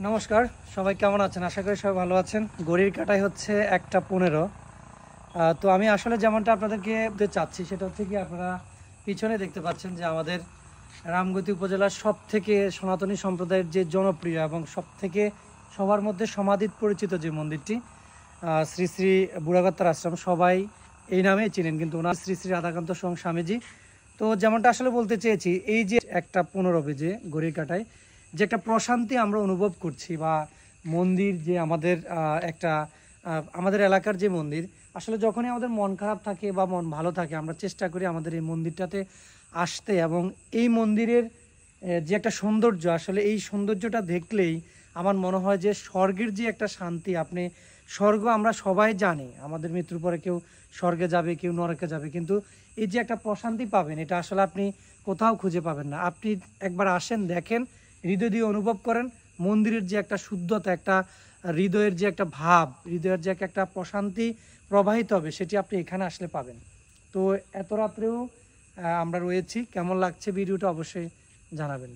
নমস্কার, সবাই কেমন আছেন? আশা করি সবাই ভালো আছেন। ঘড়ির কাঁটায় হচ্ছে 1টা 15। তো আমি আসলে যেমনটা আপনাদেরকে বলতে চাচ্ছি সেটা হচ্ছে কি, আপনারা পিছনে দেখতে পাচ্ছেন যে আমাদের রামগতি উপজেলার সবথেকে সনাতনী সম্প্রদায়ের যে জনপ্রিয় এবং সবথেকে সবার মধ্যে সমাধিত পরিচিত যে মন্দিরটি, শ্রী শ্রী বুড়াগাত্তার আশ্রম, সবাই এই নামেই চিনেন, কিন্তু ওনার শ্রী শ্রী রাধাকান্ত স্বামীজি। তো যেমনটা আসলে বলতে চেয়েছি, এই যে 1টা 15 বেজে ঘড়ির কাঁটায় যে একটা প্রশান্তি আমরা অনুভব করছি, বা মন্দির যে আমাদের একটা আমাদের এলাকার যে মন্দির, আসলে যখনই আমাদের মন খারাপ থাকে বা মন ভালো থাকে, আমরা চেষ্টা করি আমাদের এই মন্দিরটাতে আসতে, এবং এই মন্দিরের যে একটা সৌন্দর্য, আসলে এই সৌন্দর্যটা দেখলেই আমার মনে হয় যে স্বর্গের যে একটা শান্তি, আপনি স্বর্গ আমরা সবাই জানি, আমাদের মৃত্যুর পরে কেউ স্বর্গে যাবে, কেউ নরকে যাবে, কিন্তু এই যে একটা প্রশান্তি পাবেন, এটা আসলে আপনি কোথাও খুঁজে পাবেন না। আপনি একবার আসেন, দেখেন, হৃদয় দিয়ে অনুভব করেন মন্দিরের যে একটা শুদ্ধতা, একটা হৃদয়ের যে একটা ভাব, হৃদয়ের যে একটা প্রশান্তি প্রবাহিত হবে, সেটি আপনি এখানে আসলে পাবেন। তো এত রাত্রেও আমরা রয়েছি, কেমন লাগছে ভিডিওটা অবশ্যই জানাবেন।